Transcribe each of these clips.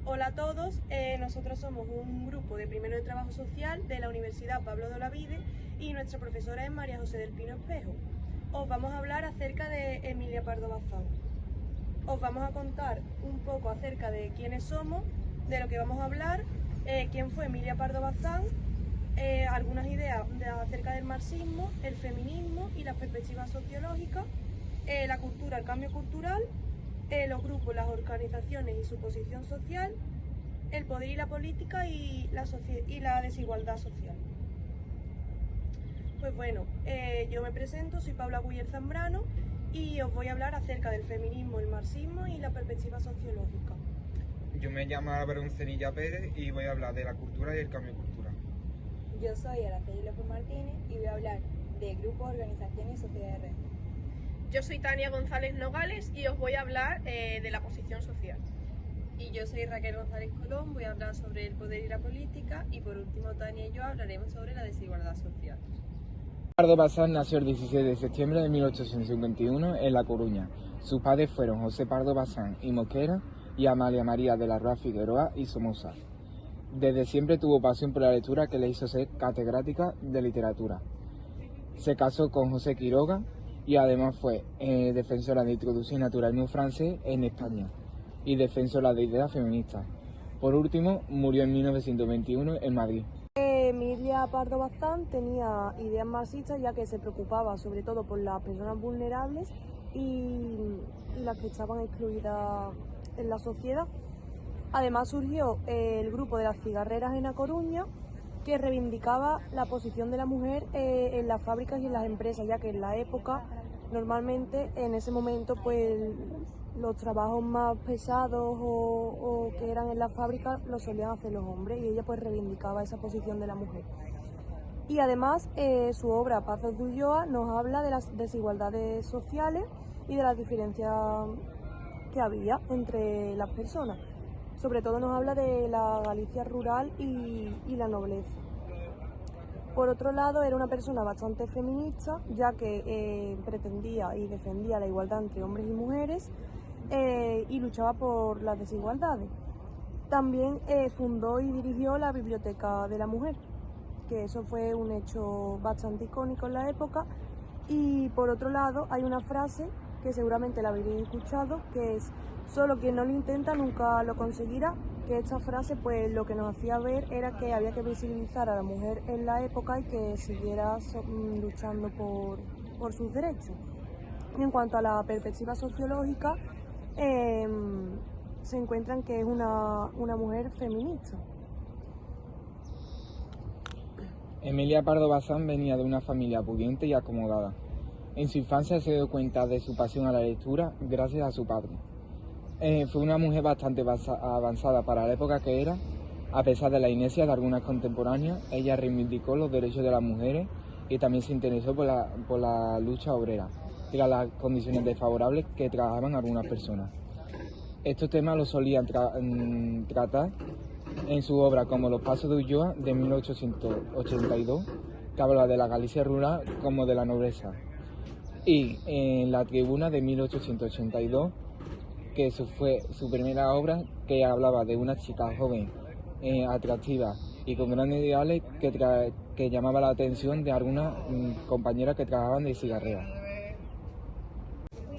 Hola a todos, nosotros somos un grupo de primero de trabajo social de la Universidad Pablo de Olavide y nuestra profesora es María José del Pino Espejo. Os vamos a hablar acerca de Emilia Pardo Bazán. Os vamos a contar un poco acerca de quiénes somos, de lo que vamos a hablar, quién fue Emilia Pardo Bazán, algunas ideas acerca del marxismo, el feminismo y las perspectivas sociológicas, la cultura, el cambio cultural, los grupos, las organizaciones y su posición social, el poder y la política y la desigualdad social. Pues bueno, yo me presento, soy Paula Guller Zambrano y os voy a hablar acerca del feminismo, el marxismo y la perspectiva sociológica. Yo me llamo Álvaro Uncenilla Pérez y voy a hablar de la cultura y el cambio cultural. Yo soy Araceli López Martínez y voy a hablar de grupos, organizaciones y sociedad de red. Yo soy Tania González Nogales y os voy a hablar de la posición social. Y yo soy Raquel González Colón, voy a hablar sobre el poder y la política y por último Tania y yo hablaremos sobre la desigualdad social. Pardo Bazán nació el 16 de septiembre de 1851 en La Coruña. Sus padres fueron José Pardo Bazán y Mosquera y Amalia María de la Rúa Figueroa y Somoza. Desde siempre tuvo pasión por la lectura que le hizo ser catedrática de literatura. Se casó con José Quiroga y además fue defensora de introducción al naturalismo francés en España y defensora de ideas feministas. Por último, murió en 1921 en Madrid. Emilia Pardo Bazán tenía ideas marxistas, ya que se preocupaba sobre todo por las personas vulnerables y las que estaban excluidas en la sociedad. Además surgió el grupo de las cigarreras en A Coruña, que reivindicaba la posición de la mujer en las fábricas y en las empresas, ya que en la época, normalmente en ese momento, pues los trabajos más pesados o que eran en las fábricas los solían hacer los hombres y ella pues reivindicaba esa posición de la mujer. Y además su obra Pazos de Ulloa nos habla de las desigualdades sociales y de las diferencias que había entre las personas. Sobre todo nos habla de la Galicia rural y la nobleza. Por otro lado, era una persona bastante feminista, ya que pretendía y defendía la igualdad entre hombres y mujeres y luchaba por las desigualdades. También fundó y dirigió la Biblioteca de la Mujer, que eso fue un hecho bastante icónico en la época. Y por otro lado, hay una frase que seguramente la habréis escuchado, que es: solo quien no lo intenta nunca lo conseguirá. Que esta frase pues lo que nos hacía ver era que había que visibilizar a la mujer en la época y que siguiera luchando por sus derechos. En cuanto a la perspectiva sociológica, se encuentran que es una mujer feminista. Emilia Pardo Bazán venía de una familia pudiente y acomodada. En su infancia se dio cuenta de su pasión a la lectura gracias a su padre. Fue una mujer bastante avanzada para la época que era. A pesar de la inercia de algunas contemporáneas, ella reivindicó los derechos de las mujeres y también se interesó por la lucha obrera, tras las condiciones desfavorables que trabajaban algunas personas. Estos temas los solían tratar en su obra como Los Pasos de Ulloa de 1882, que habla de la Galicia rural como de la nobleza, y en La Tribuna de 1882, que eso fue su primera obra, que hablaba de una chica joven, atractiva y con grandes ideales que llamaba la atención de algunas compañeras que trabajaban de cigarrera.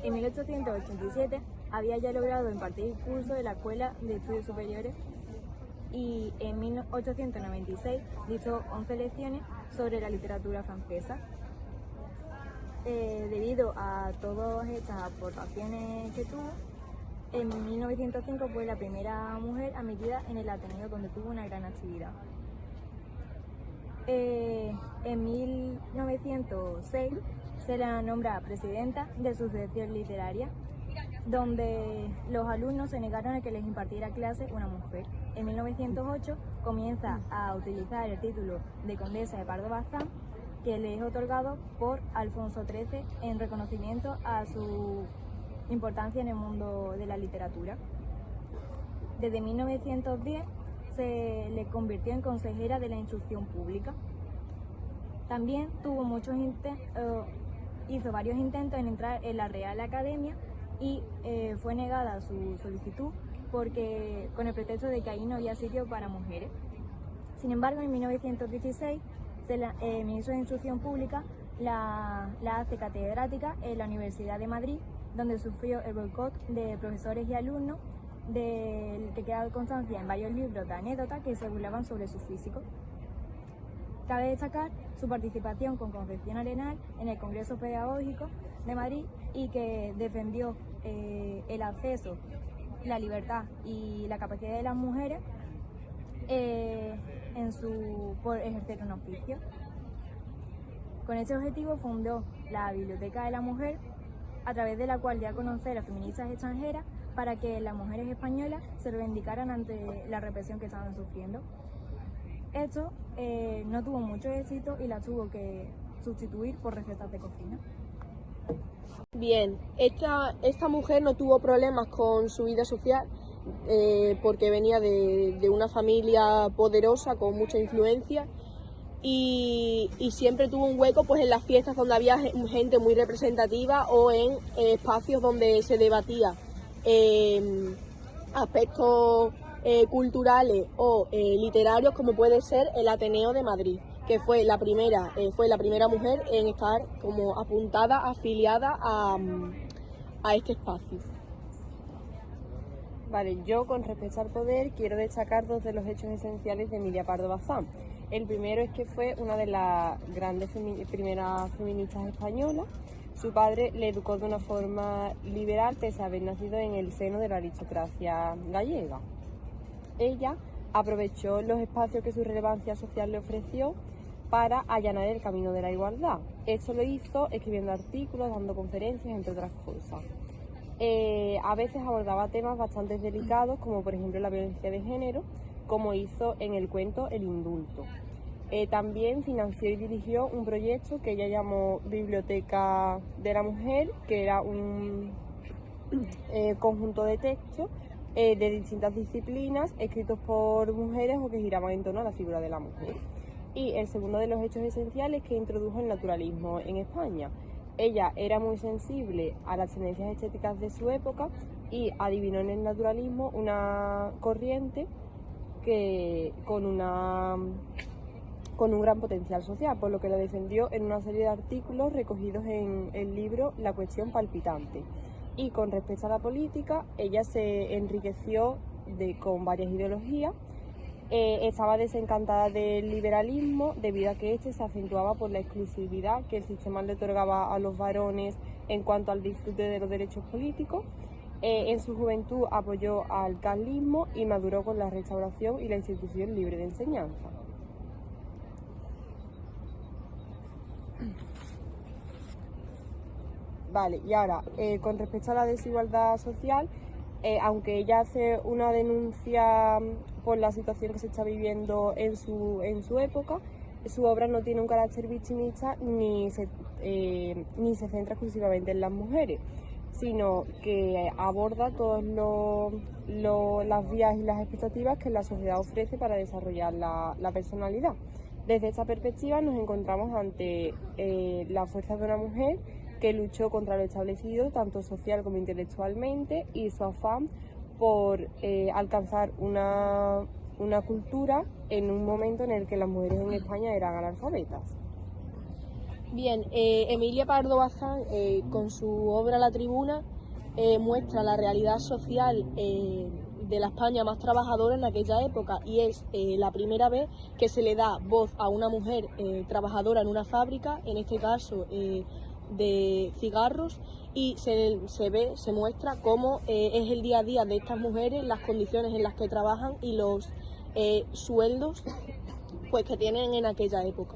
En 1887 había ya logrado impartir curso de la Escuela de Estudios Superiores y en 1896 dictó 11 lecciones sobre la literatura francesa. Debido a todas estas aportaciones que tuvo, en 1905 fue la primera mujer admitida en el Ateneo, donde tuvo una gran actividad. En 1906 se la nombra presidenta de su sección literaria, donde los alumnos se negaron a que les impartiera clase una mujer. En 1908 comienza a utilizar el título de condesa de Pardo Bazán, que le es otorgado por Alfonso XIII en reconocimiento a su importancia en el mundo de la literatura. Desde 1910 se le convirtió en consejera de la instrucción pública. También hizo varios intentos en entrar en la Real Academia y fue negada su solicitud porque con el pretexto de que ahí no había sitio para mujeres. Sin embargo, en 1916, el ministro de Instrucción Pública la hace catedrática en la Universidad de Madrid, donde sufrió el boicot de profesores y alumnos, del que queda constancia en varios libros de anécdotas que se burlaban sobre su físico. Cabe destacar su participación con Concepción Arenal en el Congreso Pedagógico de Madrid y que defendió el acceso, la libertad y la capacidad de las mujeres por ejercer un oficio. Con ese objetivo fundó la Biblioteca de la Mujer, a través de la cual dio a conocer a feministas extranjeras para que las mujeres españolas se reivindicaran ante la represión que estaban sufriendo. Esto no tuvo mucho éxito y la tuvo que sustituir por recetas de cocina. Bien, esta mujer no tuvo problemas con su vida social porque venía de una familia poderosa con mucha influencia y siempre tuvo un hueco pues en las fiestas donde había gente muy representativa o en espacios donde se debatía aspectos culturales o literarios, como puede ser el Ateneo de Madrid, que fue la primera mujer en estar como apuntada, afiliada a este espacio. Vale, yo con respecto al poder quiero destacar dos de los hechos esenciales de Emilia Pardo Bazán. El primero es que fue una de las grandes primeras feministas españolas. Su padre le educó de una forma liberal pese a haber nacido en el seno de la aristocracia gallega. Ella aprovechó los espacios que su relevancia social le ofreció para allanar el camino de la igualdad. Esto lo hizo escribiendo artículos, dando conferencias, entre otras cosas. A veces abordaba temas bastante delicados, como por ejemplo la violencia de género, como hizo en el cuento El indulto. También financió y dirigió un proyecto que ella llamó Biblioteca de la Mujer, que era un conjunto de textos de distintas disciplinas escritos por mujeres o que giraban en torno a la figura de la mujer. Y el segundo de los hechos esenciales es que introdujo el naturalismo en España. Ella era muy sensible a las tendencias estéticas de su época y adivinó en el naturalismo una corriente con un gran potencial social, por lo que la defendió en una serie de artículos recogidos en el libro La cuestión palpitante. Y con respecto a la política, ella se enriqueció con varias ideologías. Estaba desencantada del liberalismo debido a que este se acentuaba por la exclusividad que el sistema le otorgaba a los varones en cuanto al disfrute de los derechos políticos. En su juventud apoyó al carlismo y maduró con la Restauración y la institución libre de enseñanza. Vale, y ahora, con respecto a la desigualdad social, aunque ella hace una denuncia por la situación que se está viviendo en su época, su obra no tiene un carácter victimista ni se centra exclusivamente en las mujeres, sino que aborda todas las vías y las expectativas que la sociedad ofrece para desarrollar la personalidad. Desde esta perspectiva nos encontramos ante la fuerza de una mujer que luchó contra lo establecido, tanto social como intelectualmente, y su afán por alcanzar una cultura en un momento en el que las mujeres en España eran analfabetas. Bien, Emilia Pardo Bazán, con su obra La Tribuna, muestra la realidad social de la España más trabajadora en aquella época, y es la primera vez que se le da voz a una mujer trabajadora en una fábrica, en este caso de cigarros, y se muestra cómo es el día a día de estas mujeres, las condiciones en las que trabajan y los sueldos pues que tienen en aquella época.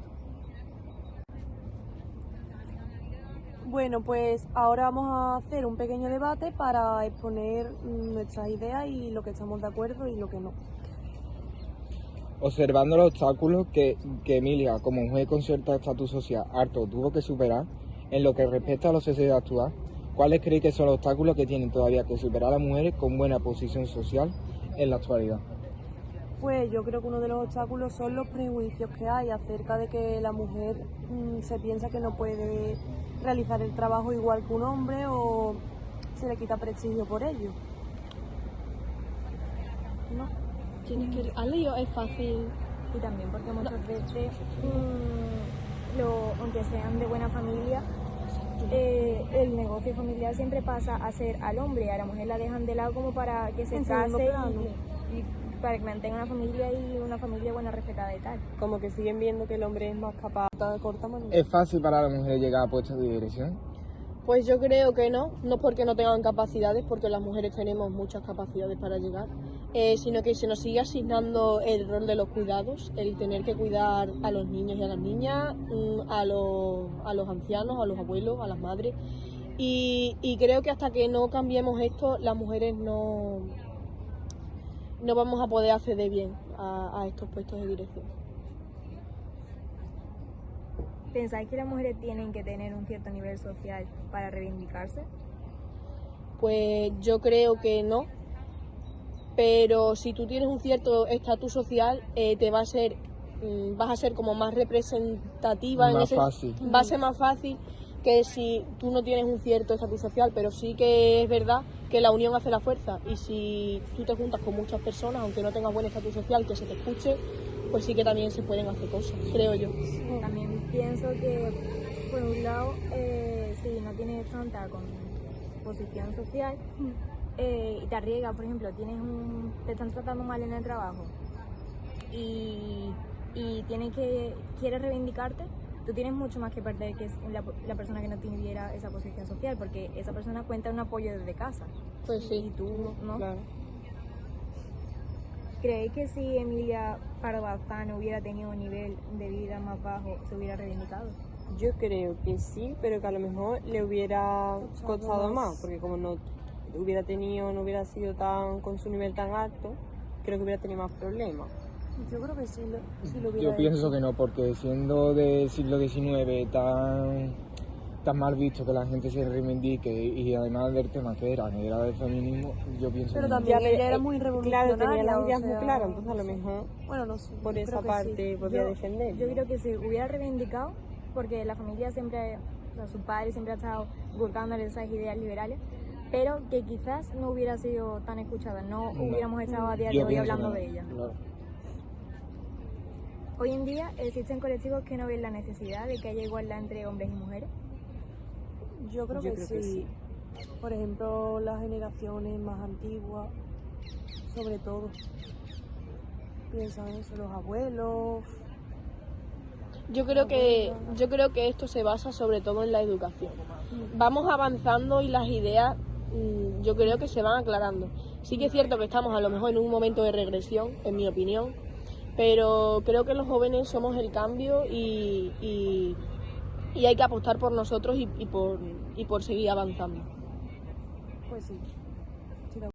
Bueno, pues ahora vamos a hacer un pequeño debate para exponer nuestras ideas y lo que estamos de acuerdo y lo que no. Observando los obstáculos que Emilia, como mujer con cierto estatus social alto, tuvo que superar en lo que respecta a la sociedad actual, ¿cuáles cree que son los obstáculos que tienen todavía que superar las mujeres con buena posición social en la actualidad? Pues yo creo que uno de los obstáculos son los prejuicios que hay acerca de que la mujer se piensa que no puede realizar el trabajo igual que un hombre o se le quita prestigio por ello. ¿no? ¿Has leído? Es fácil. Y también porque muchas veces, aunque sean de buena familia, el negocio familiar siempre pasa a ser al hombre, a la mujer la dejan de lado como para que se En segundo case plano. y para que mantenga una familia y una familia buena, respetada y tal. Como que siguen viendo que el hombre es más capaz. De corta manera. ¿Es fácil para la mujer llegar a puestos de dirección? Pues yo creo que no porque no tengan capacidades, porque las mujeres tenemos muchas capacidades para llegar, sino que se nos sigue asignando el rol de los cuidados, el tener que cuidar a los niños y a las niñas, a los ancianos, a los abuelos, a las madres. Y creo que hasta que no cambiemos esto, las mujeres no vamos a poder acceder bien a estos puestos de dirección. ¿Pensáis que las mujeres tienen que tener un cierto nivel social para reivindicarse? Pues yo creo que no, pero si tú tienes un cierto estatus social, vas a ser como más representativa. Más fácil. Va a ser más fácil que si tú no tienes un cierto estatus social, pero sí que es verdad que la unión hace la fuerza, y si tú te juntas con muchas personas, aunque no tengas buen estatus social, que se te escuche, pues sí que también se pueden hacer cosas, creo yo. También pienso que, por un lado, si no tienes tanta posición social y te arriesgas, por ejemplo, te están tratando mal en el trabajo y quieres reivindicarte, tú tienes mucho más que perder que la persona que no tuviera esa posición social, porque esa persona cuenta un apoyo desde casa. Pues sí. Y tú no. Claro. ¿Creéis que si Emilia Pardo Bazán hubiera tenido un nivel de vida más bajo, se hubiera reivindicado? Yo creo que sí, pero que a lo mejor le hubiera costado más, porque como no hubiera sido con su nivel tan alto, creo que hubiera tenido más problemas. Yo creo que sí lo hubiera Yo pienso hecho. que no, porque siendo del siglo XIX tan mal visto que la gente se reivindique, y además del tema que era del feminismo, yo pienso Pero que no. también Ya, ella era pero, muy claro, revolucionaria. tenía las ideas o muy sea, claras, entonces a lo sí. mejor Bueno, no sé. por yo esa creo que parte sí. podría defender. Yo creo que se hubiera reivindicado porque la familia siempre, o sea, su padre siempre ha estado inculcándole esas ideas liberales, pero que quizás no hubiera sido tan escuchada, no hubiéramos estado a día de Yo hoy pienso hablando que de ella. claro. Hoy en día existen colectivos que no ven la necesidad de que haya igualdad entre hombres y mujeres. Yo creo Yo que creo que sí. Por ejemplo, las generaciones más antiguas, sobre todo, piensan eso, los abuelos. Yo creo que esto se basa sobre todo en la educación. Vamos avanzando y las ideas yo creo que se van aclarando. Sí que es cierto que estamos a lo mejor en un momento de regresión, en mi opinión, pero creo que los jóvenes somos el cambio y hay que apostar por nosotros y por seguir avanzando. Pues sí.